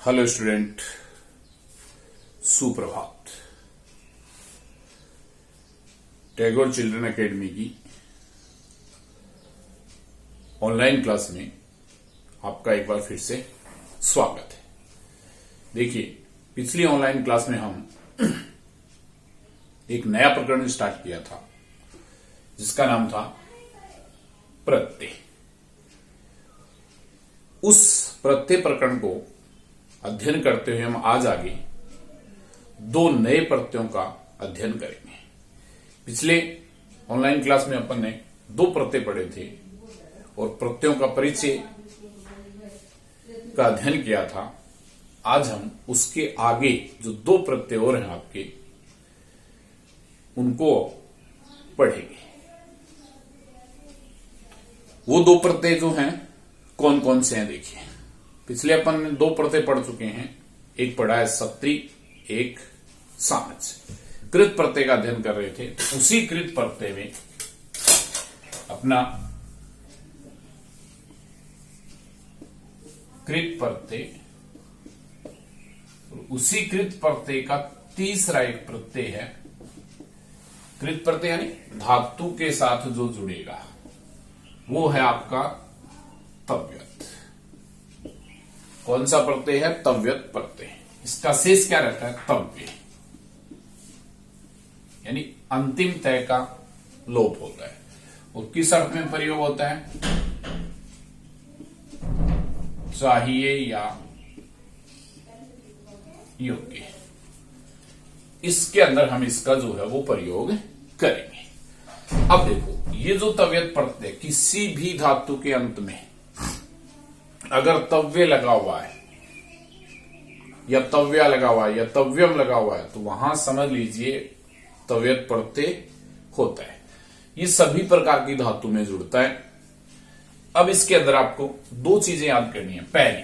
Hello student, सुप्रभात। Tagore children academy की online class में आपका एक बार फिर से स्वागत है। देखिए, पिछली ऑनलाइन क्लास में हम एक नया प्रकरण स्टार्ट किया था जिसका नाम था प्रत्यय। उस प्रत्यय प्रकरण को अध्ययन करते हुए हम आज आगे दो नए प्रत्ययों का अध्ययन करेंगे। पिछले ऑनलाइन क्लास में अपन ने दो प्रत्यय पढ़े थे और प्रत्ययों का परिचय का अध्ययन किया था। आज हम उसके आगे जो दो प्रत्यय और हैं आपके, उनको पढ़ेंगे। वो दो प्रत्यय जो हैं कौन कौन से हैं देखिए। पिछले अपन ने दो प्रत्यय पढ़ चुके हैं, एक पढ़ा है सत्री, एक सामज। कृत प्रत्यय का अध्ययन कर रहे थे, तो उसी कृत प्रत्यय में अपना कृत प्रत्यय, उसी कृत प्रत्यय का तीसरा एक प्रत्यय है। कृत प्रत्यय यानी धातु के साथ जो जुड़ेगा वो है आपका तव्यत। कौन सा प्रत्यय है? तव्यत प्रत्यय। इसका शेष क्या रहता है? तव्य, यानी अंतिम तय का लोप होता है। और किस अर्थ में प्रयोग होता है? चाहिए या योग्य, इसके अंदर हम इसका जो है वो प्रयोग करेंगे। अब देखो, ये जो तव्यत प्रत्यय, किसी भी धातु के अंत में अगर तव्य लगा हुआ है या तव्या लगा हुआ है या तव्यम लगा हुआ है, तो वहां समझ लीजिए तव्यत प्रत्यय होता है। ये सभी प्रकार की धातु में जुड़ता है। अब इसके अंदर आपको दो चीजें याद करनी है। पहली,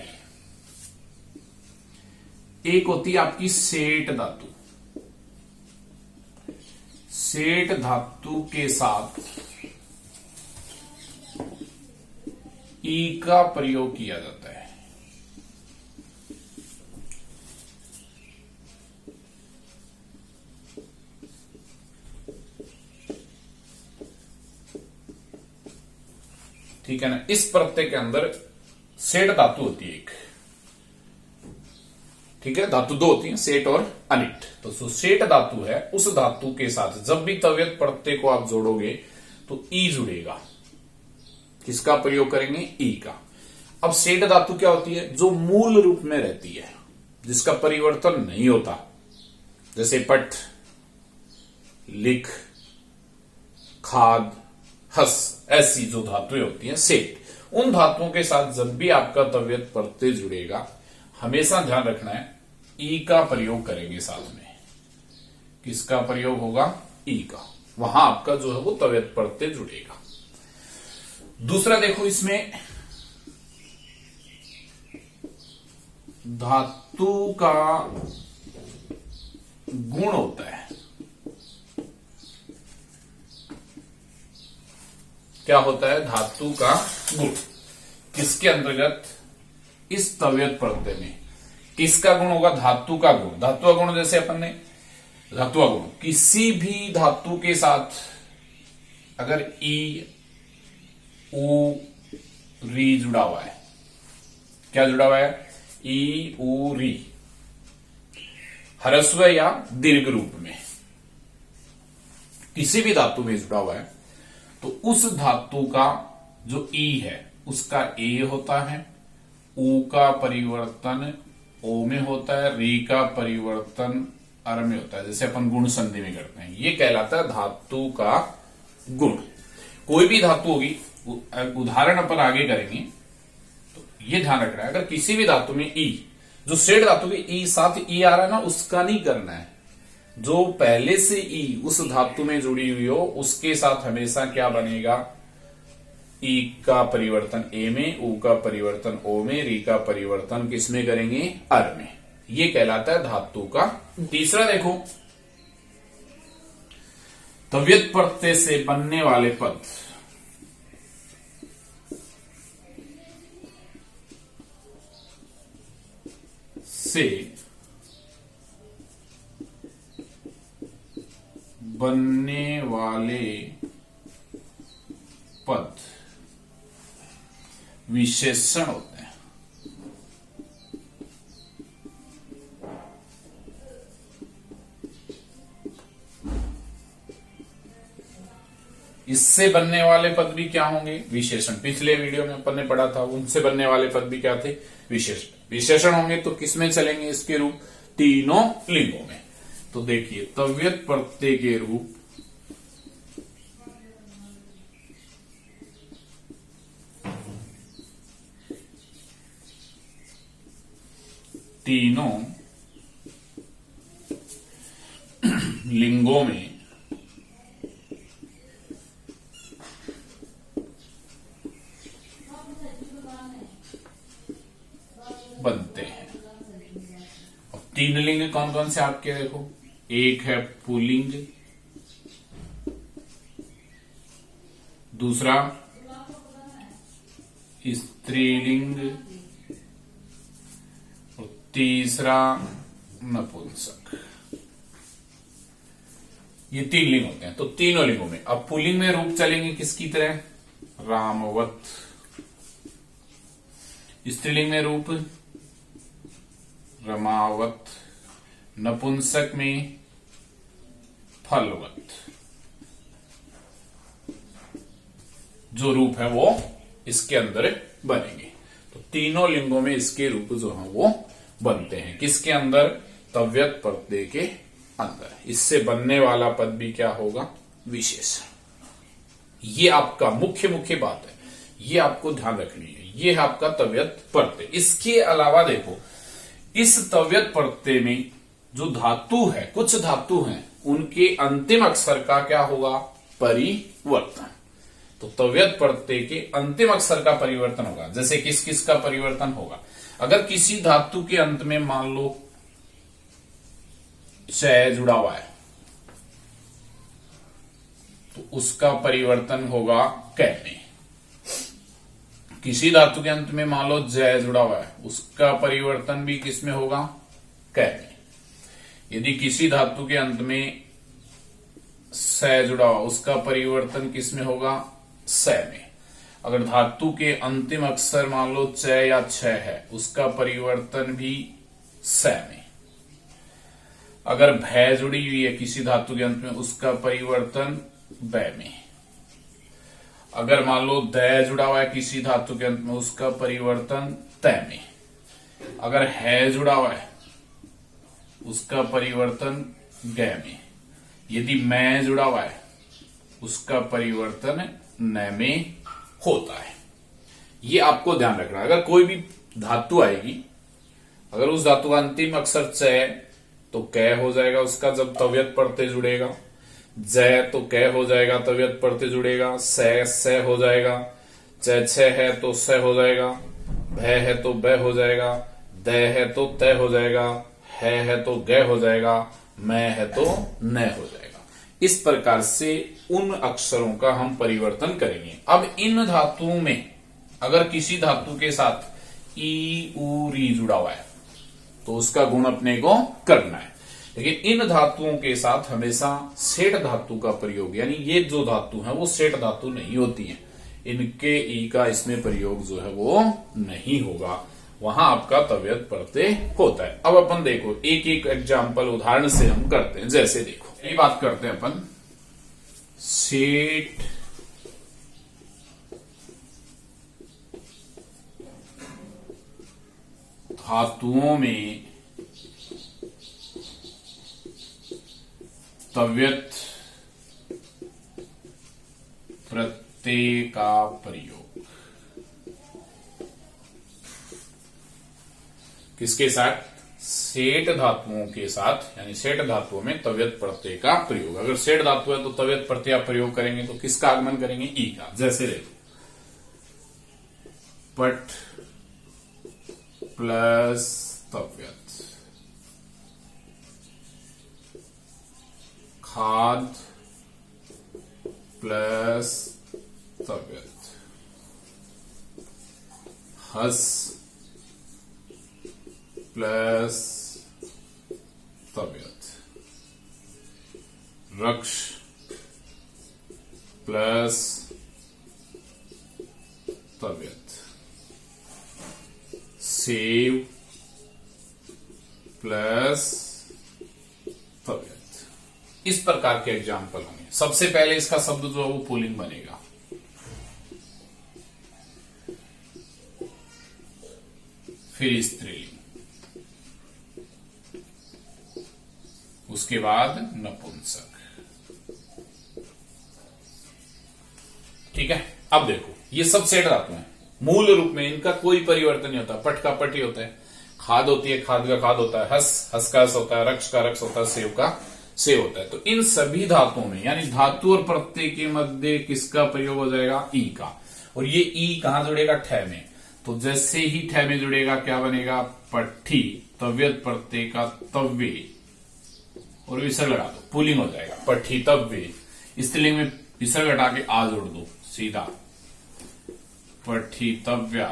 एक होती है आपकी सेठ धातु। सेठ धातु के साथ ई का प्रयोग किया जाता है। ठीक है ना। इस प्रत्यय के अंदर सेठ धातु होती है एक, ठीक है। धातु दो होती है, सेठ और अनिट। तो जो सेठ धातु है, उस धातु के साथ जब भी तव्यत प्रत्यय को आप जोड़ोगे तो ई जुड़ेगा। किसका प्रयोग करेंगे? ई का। अब सेठ धातु क्या होती है? जो मूल रूप में रहती है, जिसका परिवर्तन नहीं होता, जैसे पट, लिख, खाद, हस, ऐसी जो धातुएं होती हैं सेठ। उन धातुओं के साथ जब भी आपका तव्यत प्रत्यय जुड़ेगा, हमेशा ध्यान रखना है ई का प्रयोग करेंगे साथ में। किसका प्रयोग होगा? ई का। वहां आपका जो है वो तव्यत प्रत्यय जुड़ेगा। दूसरा देखो, इसमें धातु का गुण होता है। क्या होता है? धातु का गुण। किसके अंतर्गत? इस तव्यत प्रत्यय में किसका गुण होगा? धातु का गुण। धातु का गुण जैसे अपन ने धातु का गुण, किसी भी धातु के साथ अगर ई, ऊ, री जुड़ा हुआ है। क्या जुड़ा हुआ है? ई, ऊ, री, ह्रस्व या दीर्घ रूप में किसी भी धातु में जुड़ा हुआ है, तो उस धातु का जो ई है उसका ए होता है, ऊ का परिवर्तन ओ में होता है, री का परिवर्तन अर में होता है। जैसे अपन गुण संधि में करते हैं, ये कहलाता है धातु का गुण। कोई भी धातु होगी, उदाहरण अपन आगे करेंगे, तो ये ध्यान रखना है। अगर किसी भी धातु में ई, जो सेठ धातु के ई साथ ई आ रहा है ना, उसका नहीं करना है। जो पहले से ई उस धातु में जुड़ी हुई हो, उसके साथ हमेशा क्या बनेगा? ई का परिवर्तन ए में, ऊ का परिवर्तन ओ में, री का परिवर्तन किसमें करेंगे? अर में। ये कहलाता है धातु का। तीसरा देखो, तव्यत प्रत्यय से बनने वाले पद इससे बनने वाले पद विशेषण होते हैं। इससे बनने वाले पद भी क्या होंगे? विशेषण। पिछले वीडियो में अपन ने पढ़ा था, उनसे बनने वाले पद भी क्या थे? विशेषण। विशेषण होंगे तो किसमें चलेंगे इसके रूप? तीनों लिंगों में। तो देखिए, तव्यत प्रत्यय के रूप तीनों लिंगों में बनते हैं। अब तीन लिंग कौन कौन से आपके देखो, एक है पुल्लिंग, दूसरा स्त्रीलिंग और तीसरा नपुंसक। ये तीन लिंग होते हैं। तो तीनों लिंगों में अब पुल्लिंग में रूप चलेंगे किसकी तरह? रामवत। स्त्रीलिंग में रूप रमावत। नपुंसक में फलवत। जो रूप है वो इसके अंदर बनेंगे। तो तीनों लिंगों में इसके रूप जो है वो बनते हैं। किसके अंदर? तव्यत प्रत्यय के अंदर। इससे बनने वाला पद भी क्या होगा? विशेषण। ये आपका मुख्य बात है, ये आपको ध्यान रखनी है। ये है आपका तव्यत प्रत्यय। इसके अलावा देखो, इस तव्यत प्रत्यय में जो धातु है, कुछ धातु हैं, उनके अंतिम अक्षर का क्या होगा? परिवर्तन। तो तव्यत प्रत्यय के अंतिम अक्षर का परिवर्तन होगा। जैसे किस किस का परिवर्तन होगा? अगर किसी धातु के अंत में मान लो च जुड़ा हुआ है तो उसका परिवर्तन होगा कै में। किसी धातु के अंत में मान लो जय जुड़ा हुआ है, उसका परिवर्तन भी किस में होगा? कै में। यदि किसी धातु के अंत में स जुड़ा हुआ, उसका परिवर्तन किस में होगा? स में। अगर धातु के अंतिम अक्षर मान लो च या छ है, उसका परिवर्तन भी स में। अगर भय जुड़ी हुई है किसी धातु के अंत में, उसका परिवर्तन बै में। अगर मान लो द जुड़ा हुआ है किसी धातु के अंत में, उसका परिवर्तन तय में। अगर है जुड़ा हुआ है उसका परिवर्तन गै में। यदि मैं जुड़ा हुआ है उसका परिवर्तन न में होता है। ये आपको ध्यान रखना है। अगर कोई भी धातु आएगी, अगर उस धातु का अंतिम अक्षर च है तो कै हो जाएगा उसका जब तव्यत प्रत्यय जुड़ेगा। जय तो कै हो जाएगा तव्यत प्रत्यय जुड़ेगा। स हो जाएगा। छ है तो स हो जाएगा। भय है तो बै हो जाएगा। द है तो तय हो जाएगा। है तो गै हो जाएगा। मैं है तो न हो जाएगा। इस प्रकार से उन अक्षरों का हम परिवर्तन करेंगे। अब इन धातुओं में अगर किसी धातु के साथ ई उ री जुड़ा हुआ है तो उसका गुण अपने को करना है। लेकिन इन धातुओं के साथ हमेशा सेठ धातु का प्रयोग, यानी ये जो धातु है वो सेठ धातु नहीं होती है, इनके ई का इसमें प्रयोग जो है वो नहीं होगा। वहां आपका तव्यत प्रत्यय होता है। अब अपन देखो एक एक एग्जाम्पल उदाहरण से हम करते हैं। जैसे देखो ये बात करते हैं अपन, सेठ धातुओं में तव्यत प्रत्यय का प्रयोग किसके साथ? सेठ धातुओं के साथ, यानी सेठ धातुओं में तव्यत प्रत्यय का प्रयोग। अगर सेठ धातु है तो तव्यत प्रत्यय प्रयोग करेंगे तो किसका आगमन करेंगे? ई का। जैसे देखो पट प्लस तव्यत, खाद प्लस तव्यत, हस प्लस तव्यत, रक्ष प्लस तव्यत, सेव प्लस तव्यत। इस प्रकार के एग्जाम्पल होंगे। सबसे पहले इसका शब्द जो है वो पुल्लिंग बनेगा, फिर स्त्रीलिंग, उसके बाद नपुंसक। ठीक है, अब देखो ये सब सेठ धातु हैं, मूल रूप में इनका कोई परिवर्तन नहीं होता। पट का पट ही होता है, खाद होती है, खाद का खाद होता है, हस का हस होता है, रक्ष का रक्ष होता है, सेव का सेव होता है। तो इन सभी धातुओं में यानी धातु और प्रत्यय के मध्य किसका प्रयोग हो जाएगा? ई का। और ये ई कहां जुड़ेगा? ठय में। तो जैसे ही ठय में जुड़ेगा क्या बनेगा? पट्ठी तव्यत प्रत्यय का तव्य और विसर्ग लगा दो, पुलिंग हो जाएगा पट्ठी तव्य। स्त्रीलिंग में विसर्ग हटा के आ जोड़ दो सीधा, पट्ठी तव्या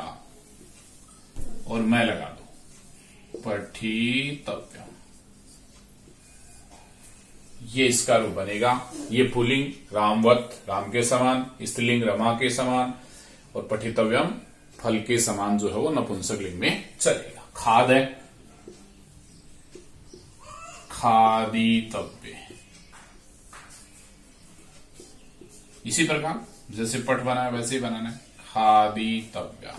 और मैं लगा दो पट्ठी तव्या। ये इसका रूप बनेगा। ये पुल्लिंग रामवत, राम के समान, स्त्रीलिंग रमा के समान, और पठितव्यम फल के समान जो है वो नपुंसक लिंग में चलेगा। खाद है खादितव्य। इसी प्रकार जैसे पट बना है वैसे ही बनाना है, खादितव्या,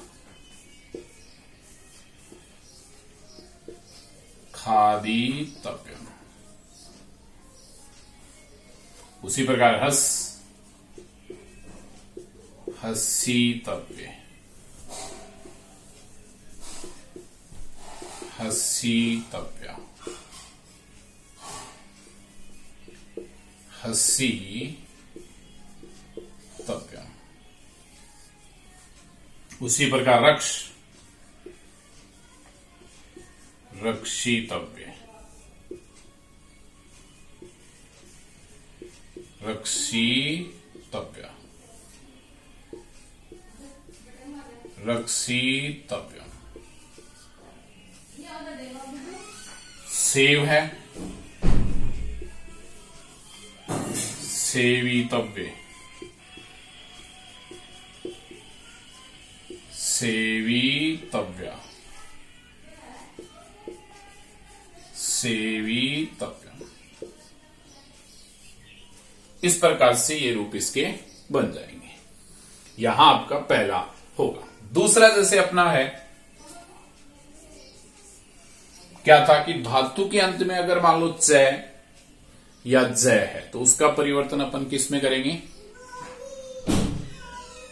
खादितव्य। उसी प्रकार हस हसीतव्य, हसीतव्य, हसी तव्य। उसी प्रकार रक्ष रक्षितव्य, रक्षितव्य, रक्षितव्य। सेव है सेवितव्य, सेवितव्य, सेवितव्य। इस प्रकार से ये रूप इसके बन जाएंगे। यहां आपका पहला होगा। दूसरा जैसे अपना है, क्या था कि धातु के अंत में अगर मान लो च या जय है तो उसका परिवर्तन अपन किस में करेंगे?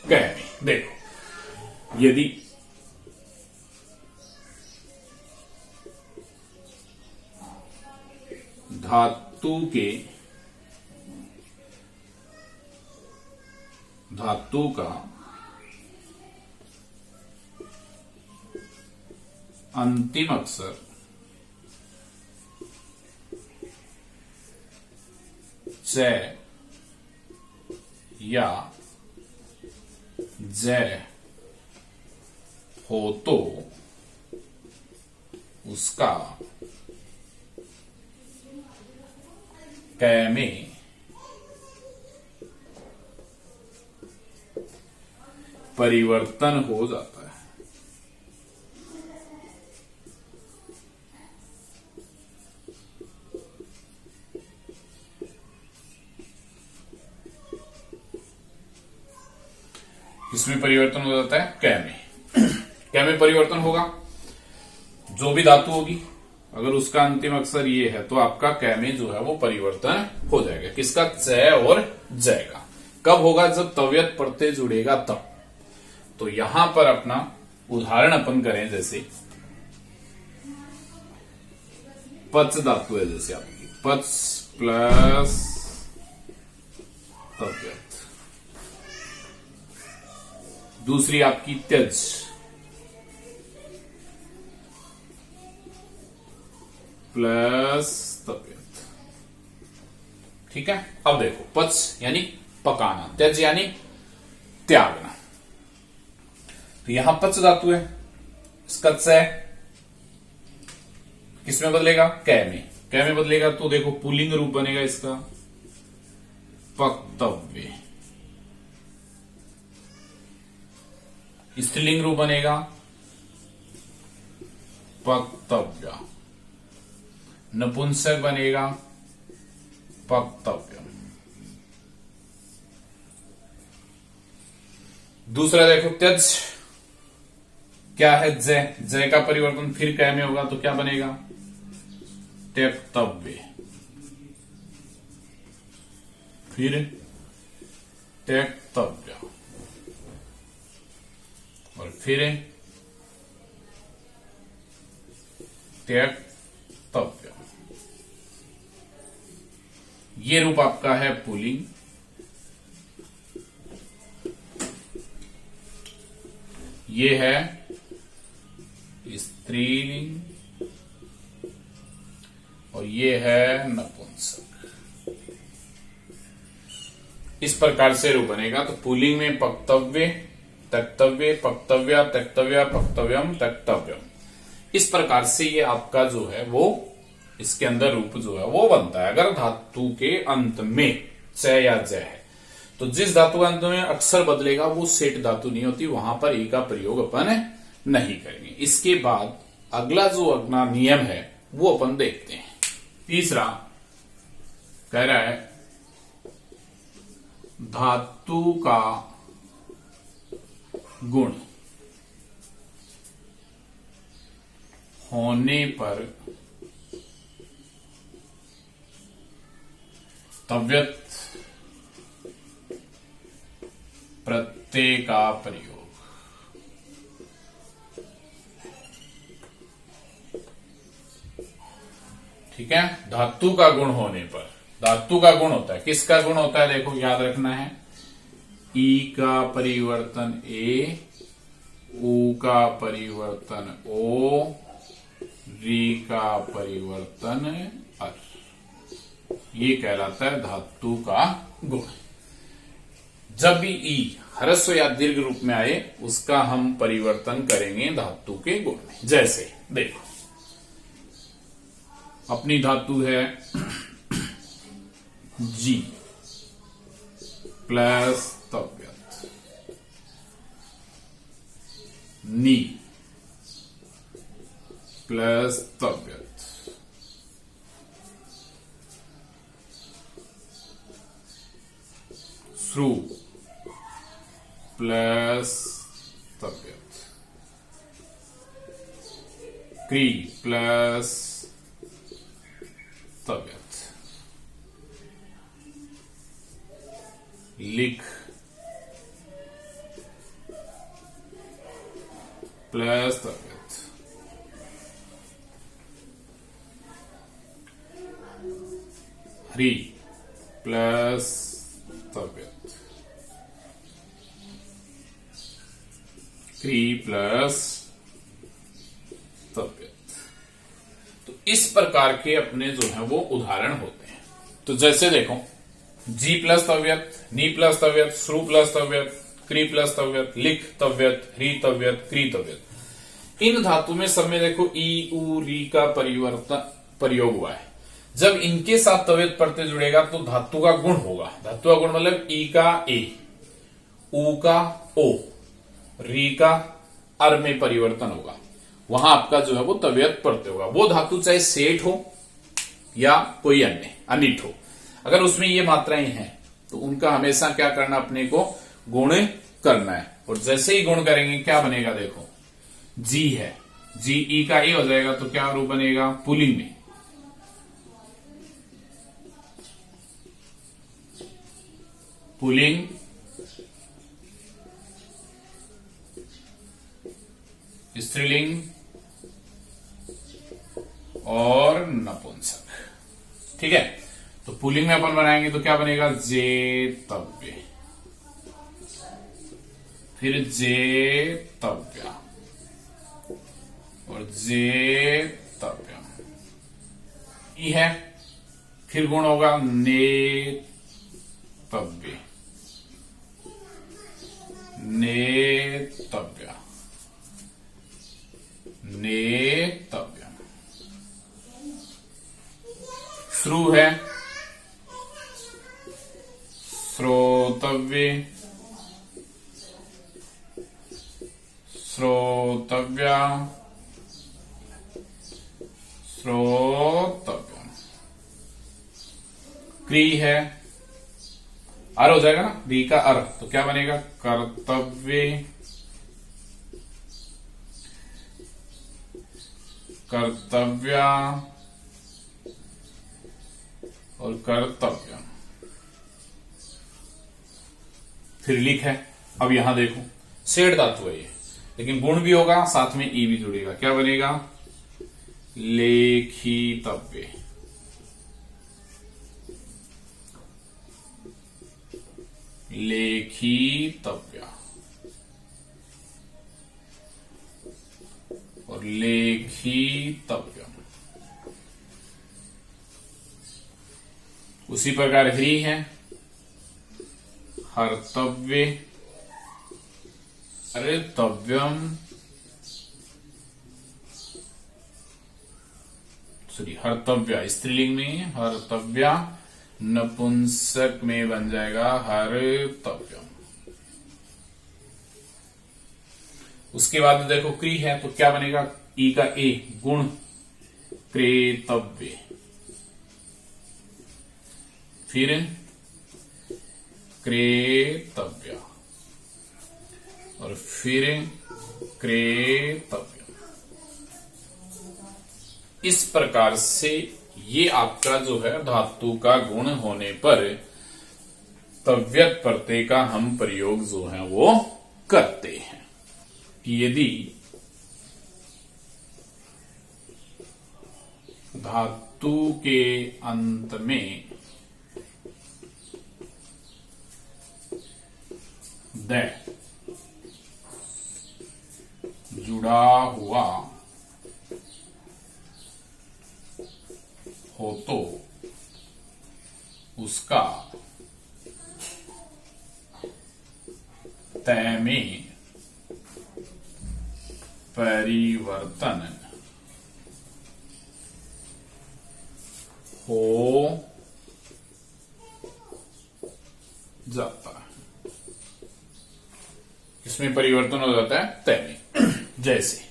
कै में। देखो यदि धातु का अंतिम अक्षर च या जय हो तो उसका कै में परिवर्तन हो जाता है। इसमें परिवर्तन हो जाता है कै में। कै में परिवर्तन होगा, जो भी धातु होगी अगर उसका अंतिम अक्षर ये है तो आपका कै में जो है वो परिवर्तन हो जाएगा। किसका? च और जय का। कब होगा? जब तव्यत प्रत्यय जुड़ेगा तब। तो यहां पर अपना उदाहरण अपन करें, जैसे पच धातु है, जैसे आपकी पच प्लस तव्यत। दूसरी आपकी त्यज प्लस तव्यत। ठीक है। अब देखो, पच यानी पकाना, त्यज यानी त्यागना। तो यहां पच धातु है, इसका च किसमें बदलेगा? कै में। कै में बदलेगा तो देखो पुल्लिंग रूप बनेगा इसका पक्तव्य, स्त्रीलिंग रूप बनेगा पक्तव्य, नपुंसक बनेगा पक्तव्य। दूसरा देखो त्यज, क्या है? जय। जय का परिवर्तन फिर कै में होगा तो क्या बनेगा? त्यक्तव्य, फिर त्यक्तव्य और फिर त्यक्तव्य। ये रूप आपका है पुल्लिंग। ये है स्त्रीलिंग और ये है नपुंसक। इस प्रकार से रूप बनेगा। तो पुल्लिंग में पक्तव्य, त्यक्तव्य, पक्तव्य, त्यक्तव्य, पक्तव्यम, त्यक्तव्यम। इस प्रकार से ये आपका जो है वो इसके अंदर रूप जो है वो बनता है। अगर धातु के अंत में च या ज है तो जिस धातु के अंत में अक्षर बदलेगा वो सेठ धातु नहीं होती, वहां पर ई का प्रयोग अपन नहीं करेंगे। इसके बाद अगला जो अगला नियम है वो अपन देखते हैं। तीसरा कह रहा है धातु का गुण होने पर तव्यत प्रत्यय का प्रयोग। ठीक है, धातु का गुण होने पर, धातु का गुण होता है, किसका गुण होता है? देखो याद रखना है, ई का परिवर्तन ए, ऊ का परिवर्तन ओ, री का परिवर्तन अर, ये कहलाता है धातु का गुण। जब भी ई ह्रस्व या दीर्घ रूप में आए उसका हम परिवर्तन करेंगे धातु के गुण में। जैसे देखो अपनी धातु है जी प्लस तव्यत, नी प्लस तव्यत, श्रु प्लस तव्यत, क्री प्लस तव्यत, लिख प्लस तव्यत, हरी प्लस तव्यत, क्री प्लस तव्यत। तो इस प्रकार के अपने जो है वो उदाहरण होते हैं। तो जैसे देखो जी प्लस तव्यत, नी प्लस तव्यत, श्रु प्लस तव्यत, क्री प्लस तव्यत, लिख तव्यत, ह्री तव्यत, क्री तव्यत। इन धातु में सब में देखो ई, उ, री का परिवर्तन प्रयोग हुआ है। जब इनके साथ तव्यत प्रत्यय जुड़ेगा तो धातु का गुण होगा। धातु का गुण मतलब ई का ए, उ का ओ, री का अर में परिवर्तन होगा। वहां आपका जो है वो तव्यत प्रत्यय होगा। वो धातु चाहे सेठ हो या कोई अन्य अनिट हो, अगर उसमें ये मात्राएं हैं तो उनका हमेशा क्या करना, अपने को गुण करना है। और जैसे ही गुण करेंगे क्या बनेगा? देखो जी है, जी ई का ए हो जाएगा तो क्या रूप बनेगा? पुल्लिंग में पुल्लिंग, स्त्रीलिंग और नपुंसक। ठीक है, तो पुल्लिंग में अपन बनाएंगे तो क्या बनेगा? जेतव्य, फिर जेतव्य और जेतव्य। ई है, फिर गुण होगा नेतव्य, नेतव्य, नेतव्य। श्रु है, श्रोतव्य, श्रोतव्या, श्रोतव्य। क्री है, अर हो जाएगा ना, री का अर, तो क्या बनेगा? कर्तव्य, कर्तव्या और कर्तव्य। फिर लिख है। अब यहां देखो, सेठ धातु है ये, लेकिन गुण भी होगा, साथ में ई भी जुड़ेगा। क्या बनेगा? लेखितव्य, लेखितव्य और लेखितव्य। उसी प्रकार ह्री है, हर्तव्य, हर्तव्यम, सॉरी हर्तव्य स्त्रीलिंग में, हर्तव्या, नपुंसक में बन जाएगा हर्तव्यम। उसके बाद देखो क्री है, तो क्या बनेगा? ई का ए, गुण, क्रेतव्य। फिर क्रेतव्य और फिर क्रेतव्य। इस प्रकार से ये आपका जो है धातु का गुण होने पर तव्यत प्रत्यय का हम प्रयोग जो है वो करते हैं। कि यदि धातु के अंत में द जुड़ा हुआ हो तो उसका तय में परिवर्तन हो जाता है। इसमें परिवर्तन हो जाता है तय में। जैसे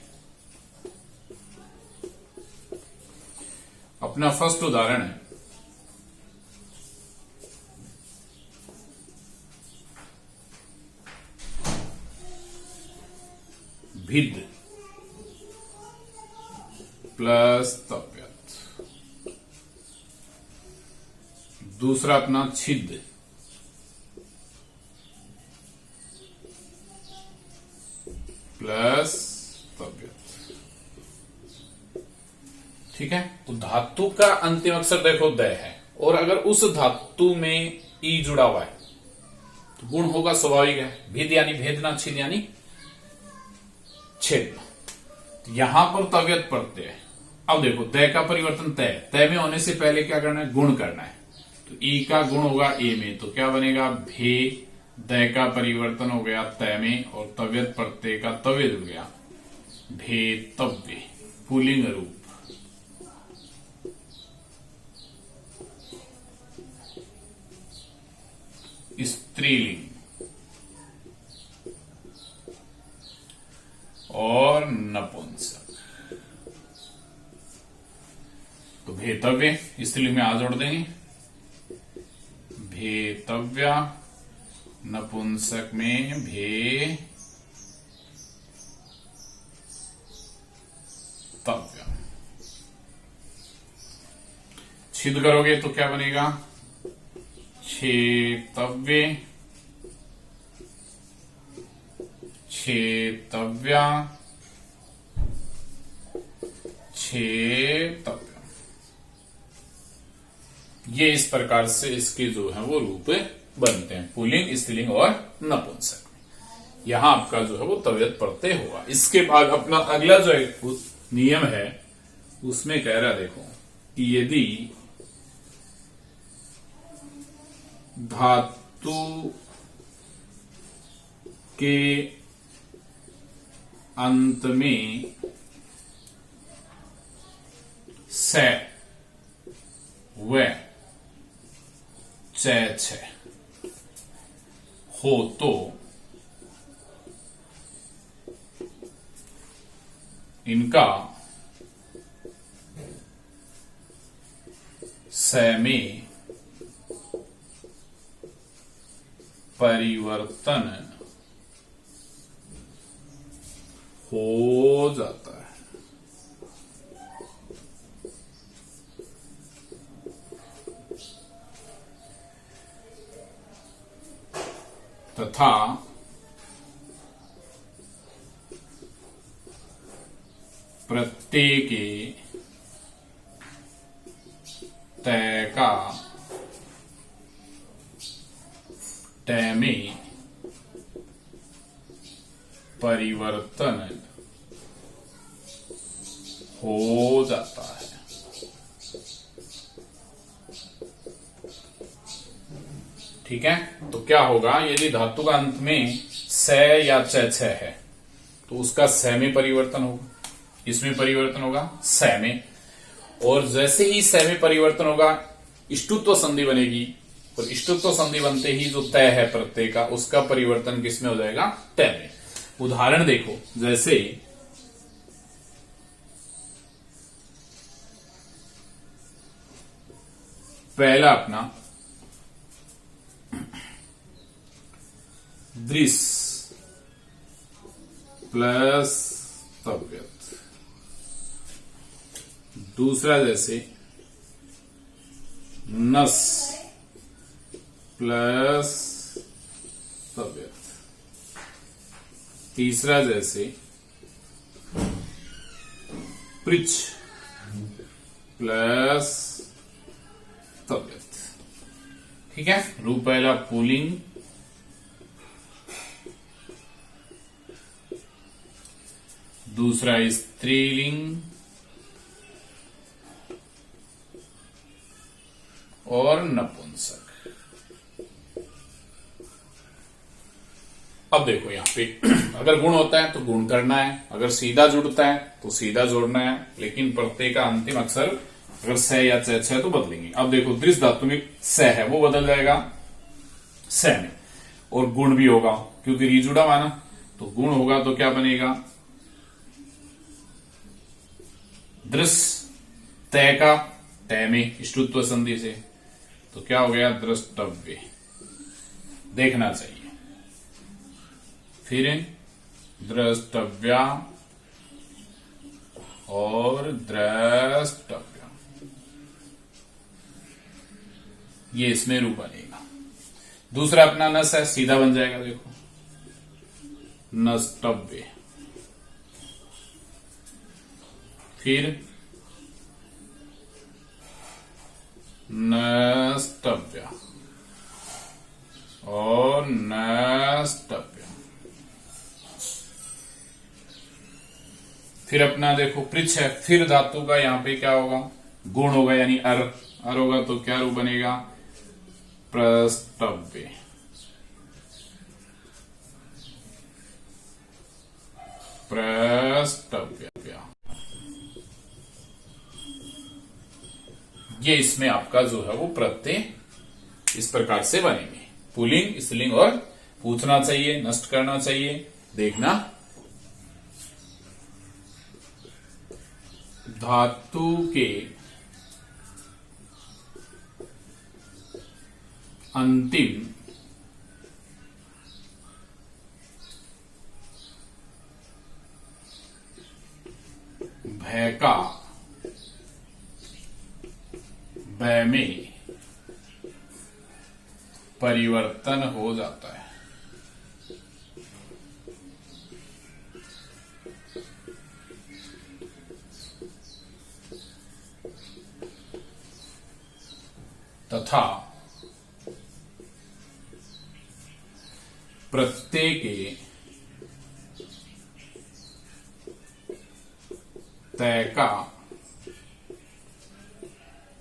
अपना फर्स्ट उदाहरण है, भिद प्लस तव्यत। दूसरा अपना छिद प्लस तव्यत। ठीक है, तो धातु का अंतिम अक्षर देखो द है, और अगर उस धातु में ई जुड़ा हुआ है तो गुण होगा, स्वाभाविक है। भिद यानी भेदना, छिद यानी छेदना। तो यहां पर तव्यत प्रत्यय है। अब देखो द का परिवर्तन तय, तय में होने से पहले क्या करना है? गुण करना है। तो ई का गुण होगा ए में, तो क्या बनेगा? भे। द का परिवर्तन हो गया तय में, और तव्यत प्रत्यय का तव्य जुड़ गया, भेतव्य, पुल्लिंग रूप। स्त्रीलिंग और नपुंसक। तो भेतव्य स्त्रीलिंग में आ जोड़ देंगे, भेतव्या, नपुंसक में भे तव्य। छिद करोगे तो क्या बनेगा? छेतव्य, छेतव्या, छेतव्य। ये इस प्रकार से इसके जो है वो रूप बनते हैं, पुल्लिंग, स्त्रीलिंग और नपुंसक। यहां आपका जो है वो तव्यत प्रत्यय होगा। इसके बाद अपना अगला जो है नियम है, उसमें कह रहा देखो कि यदि धातु के अंत में से व चैच हो तो इनका स में परिवर्तन हो जाता है। तथा प्रत्यय के तय का तय में परिवर्तन हो जाता है। ठीक है, तो क्या होगा, यदि धातु का अंत में स या च है तो उसका स में परिवर्तन होगा, इसमें परिवर्तन होगा स में, और जैसे ही स में परिवर्तन होगा इष्टुत्व संधि बनेगी, और इष्टुत्व संधि बनते ही जो तय है प्रत्यय का उसका परिवर्तन किस में हो जाएगा, तय में। उदाहरण देखो, जैसे पहला अपना दृश्य प्लस तव्यत, दूसरा जैसे नस प्लस तव्यत, तीसरा जैसे पृच्छ प्लस तव्यत। ठीक है, रूप पहला पुल्लिंग, दूसरा स्त्रीलिंग और नपुंसक। अब देखो यहां पे अगर गुण होता है तो गुण करना है, अगर सीधा जुड़ता है तो सीधा जोड़ना है, लेकिन प्रत्यय का अंतिम अक्षर अगर स या च है तो बदलेंगे। अब देखो दृश्य धातु में स है वो बदल जाएगा स में, और गुण भी होगा क्योंकि री जुड़ा हुआ ना, तो गुण होगा तो क्या बनेगा, दृश्य तय का तय में इष्टुत्व संधि से, तो क्या हो गया, द्रष्टव्य, देखना चाहिए। फिर द्रष्टव्या और द्रष्टव्य, ये इसमें रूप बनेगा। दूसरा अपना नस है, सीधा बन जाएगा, देखो नष्टव्य, फिर नष्टव्य और नष्टव्य, फिर अपना देखो पृच्छ है, फिर धातु का यहां पे क्या होगा, गुण होगा यानी अर होगा, तो क्या रूप बनेगा, प्रष्टव्य, प्रष्टव्य। ये इसमें आपका जो है वो प्रत्यय इस प्रकार से बनेंगे, पुल्लिंग, स्त्रीलिंग, और पूछना चाहिए, नष्ट करना चाहिए, देखना। धातु के अंतिम भय का भय में परिवर्तन हो जाता है। तथा प्रत्यय के तय का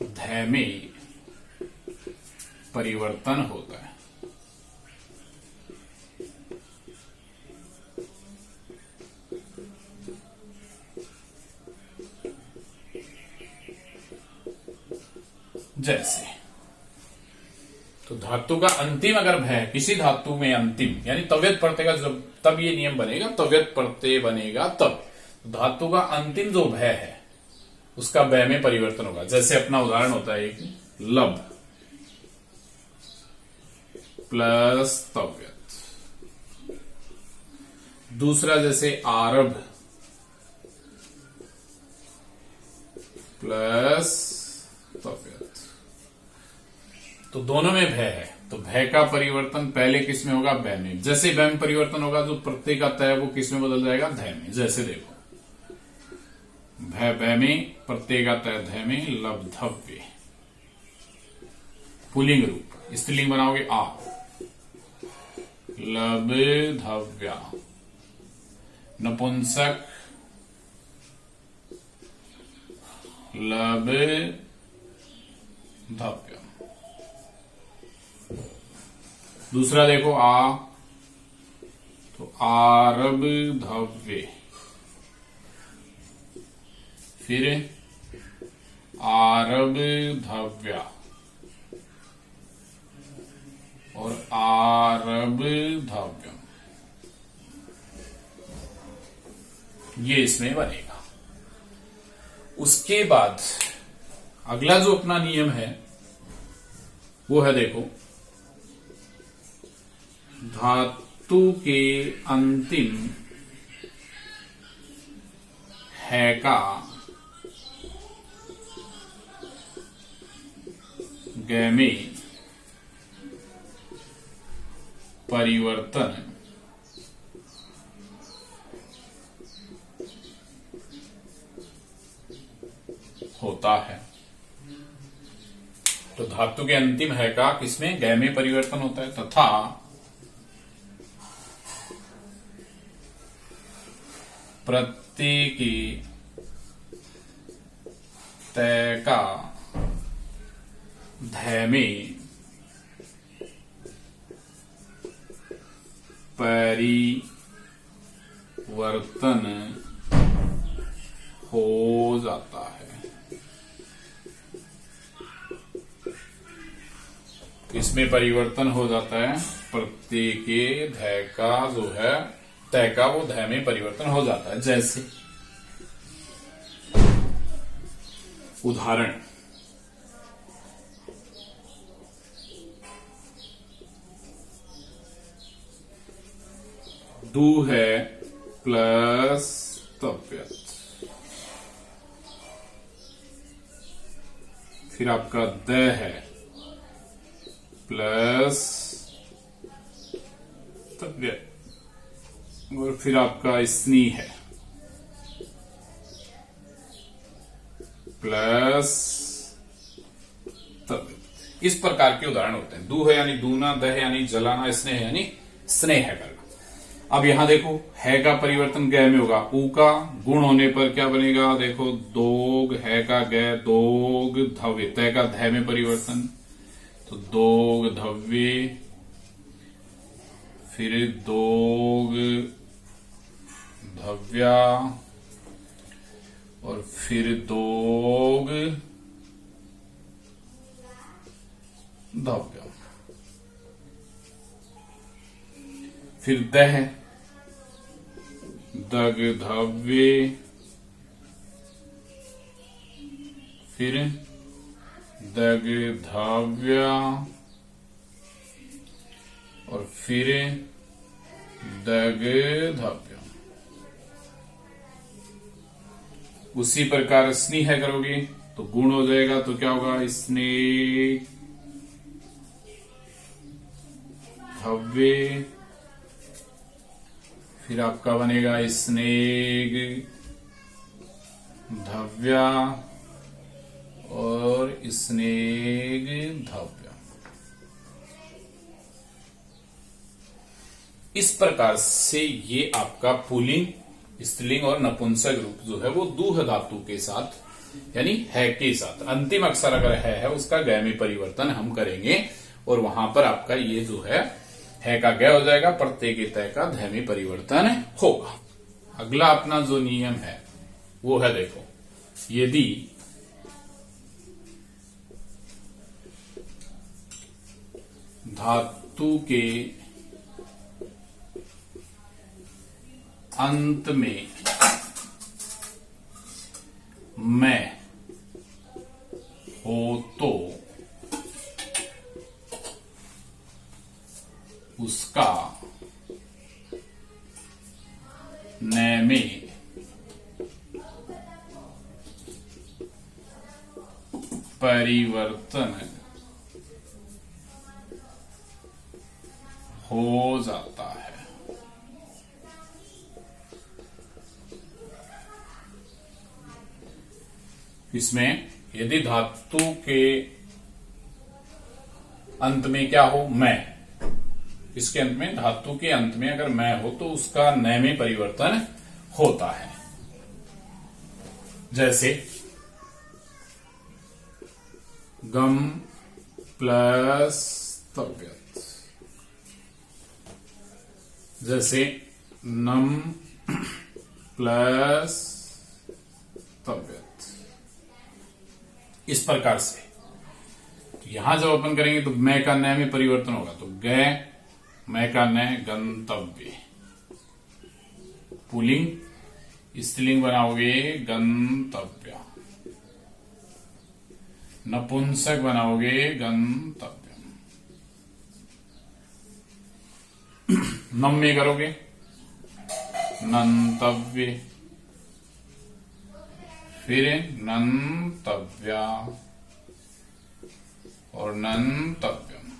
धय में परिवर्तन होता है। जैसे। तो धातु का अंतिम अगर भय किसी धातु में अंतिम यानी तव्यत प्रत्यय का जब तब ये नियम बनेगा, तव्यत प्रत्यय बनेगा तब धातु का अंतिम जो भय है उसका भय में परिवर्तन होगा। जैसे अपना उदाहरण होता है एक लब प्लस तव्यत, दूसरा जैसे आरभ प्लस तव्यत। तो दोनों में भय है, तो भय का परिवर्तन पहले किस में होगा? भय में। जैसे भय में परिवर्तन होगा जो प्रत्यय का तय है वो किस में बदल जाएगा? धय में। जैसे देखो भय भय में, प्रत्यय का तय धय में, लब्धव्य पुल्लिंग रूप, स्त्रीलिंग बनाओगे आ, लब्धव्या। नपुंसक लब्धव्य। दूसरा देखो आ, तो आरब्धव्य, फिर आरब्धव्या और आरब्धव्यम, ये इसमें बनेगा। उसके बाद अगला जो अपना नियम है वो है देखो धातु के अंतिम है का गय में परिवर्तन होता है। तो धातु के अंतिम है का किसमें? गय में परिवर्तन होता है तथा प्रत्यय के तय का धय में परिवर्तन हो जाता है। इसमें परिवर्तन हो जाता है, प्रत्यय के धय का जो है तय का वो धय में परिवर्तन हो जाता है। जैसे उदाहरण दू है प्लस तव्यत, फिर आपका द है प्लस तव्यत और फिर आपका स्नी है प्लस तव्यत। इस प्रकार के उदाहरण होते हैं। दू है यानी दूना, द है यानी जलाना, स्नेह है यानी स्नेह करना। अब यहां देखो है का परिवर्तन गय में होगा। ऊ का गुण होने पर क्या बनेगा? देखो दोग, है का गय, दोग धव्य, तय का धय में परिवर्तन, तो दोग धव्य, फिर दोग धव्या और फिर दोग धव्या, फिर दह दग धव्य, फिर दग धव्या और फिर दग धव्य। उसी प्रकार स्नेह करोगे तो गुण हो जाएगा, तो क्या होगा? स्नेह धव्य, फिर आपका बनेगा स्नेग धव्या और स्नेग धव्या। इस प्रकार से ये आपका पुल्लिंग, स्त्रीलिंग और नपुंसक रूप जो है वो दूह धातु के साथ यानी है के साथ अंतिम अक्षर अगर है उसका गय में परिवर्तन हम करेंगे और वहां पर आपका ये जो है का गय हो जाएगा, प्रत्यय के तय का धय में परिवर्तन होगा। अगला अपना जो नियम है वो है देखो यदि धातु के अंत में मैं हो तो उसका न में परिवर्तन हो जाता है। इसमें यदि धातु के अंत में क्या हो, मैं, इसके अंत में, धातु के अंत में अगर मैं हो तो उसका न में परिवर्तन होता है। जैसे गम प्लस तव्यत, जैसे नम प्लस तव्यत, इस प्रकार से। तो यहां जब अपन करेंगे तो मैं का न में परिवर्तन होगा, तो गए, मैं का न, गंतव्य। पुल्लिंग, स्त्रीलिंग बनाओगे गंतव्य। नपुंसक बनाओगे गंतव्यम। नम में करोगे नंतव्य, फिर नंतव्या और नंतव्यम।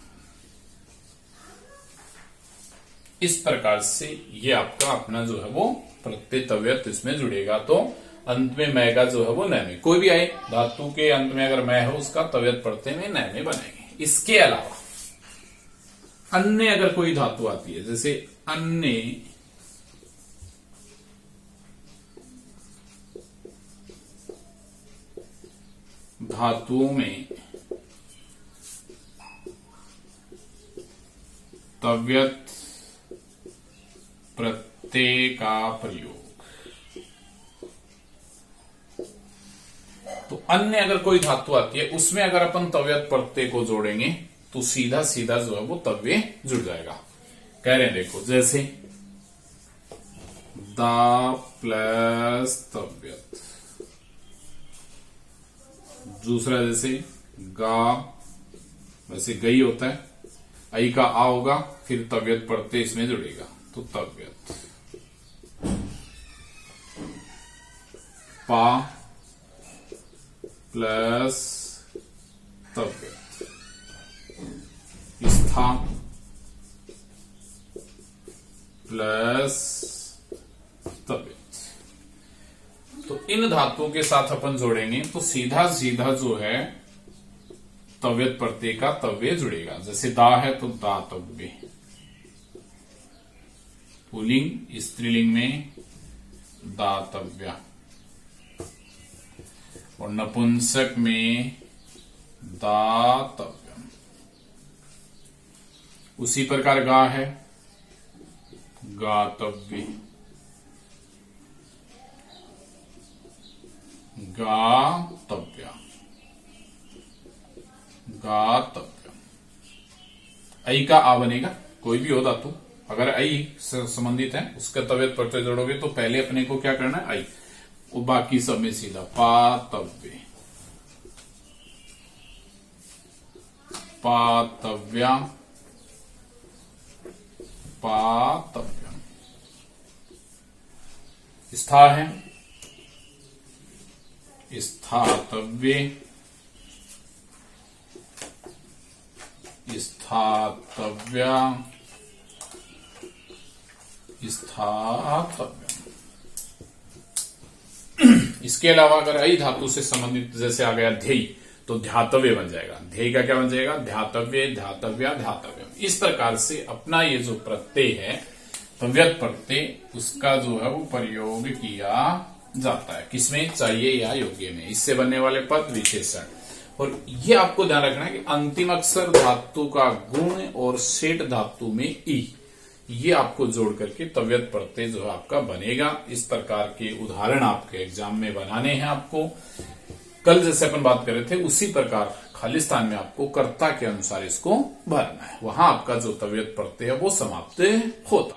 इस प्रकार से ये आपका अपना जो है वो प्रत्यय तव्यत इसमें जुड़ेगा। तो अंत में मैं का जो है वो न में, कोई भी आए धातु के अंत में अगर मैं हो उसका तव्यत प्रत्यय में न में बनेंगे। इसके अलावा अन्य अगर कोई धातु आती है, जैसे अन्य धातुओं में तव्यत प्रत्यय का प्रयोग, तो अन्य अगर कोई धातु आती है उसमें अगर अपन तव्यत प्रत्यय को जोड़ेंगे तो सीधा सीधा जो है वो तव्य जुड़ जाएगा। कह रहे हैं देखो, जैसे दा प्लस तव्यत, दूसरा जैसे गा, वैसे गई होता है, आई का आ होगा, फिर तव्यत प्रत्यय इसमें जुड़ेगा तो तव्यत। पा प्लस तव्यत, स्था प्लस तव्यत। तो इन धातुओं के साथ अपन जोड़ेंगे तो सीधा सीधा जो है तव्यत प्रत्यय का तव्य जुड़ेगा। जैसे दा है तो दातव्य, पुल्लिंग स्त्रीलिंग में दातव्या, और नपुंसक में दातव्यम। उसी प्रकार गा है गातव्य, गातव्या, गातव्यम। आई का आ बनेगा, कोई भी हो धातु अगर आई से संबंधित है उसका तव्यत प्रत्यय जोड़ोगे तो पहले अपने को क्या करना है, आई, वो बाकी सब में सीधा पातव्य, पातव्या, पातव्यम। स्था है स्थातव्य, स्थातव्या, स्थातव्यम। इसके अलावा अगर आई धातु से संबंधित जैसे आ गया ध्येय तो ध्यातव्य बन जाएगा। ध्येय का क्या बन जाएगा, ध्यातव्य, ध्यातव्या, ध्यातव्यम। इस प्रकार से अपना ये जो प्रत्यय है तव्यत प्रत्यय, उसका जो है वो प्रयोग किया जाता है। किसमें, चाहिए या योग्य में। इससे बनने वाले पद विशेषण। और ये आपको ध्यान रखना है कि अंतिम अक्षर धातु का गुण और सेठ धातु में ई, ये आपको जोड़ करके तव्यत प्रत्यय जो है आपका बनेगा। इस प्रकार के उदाहरण आपके एग्जाम में बनाने हैं आपको। कल जैसे अपन बात कर रहे थे उसी प्रकार खाली स्थान में आपको कर्ता के अनुसार इसको भरना है, वहां आपका जो तव्यत प्रत्यय है वो समाप्त होता है।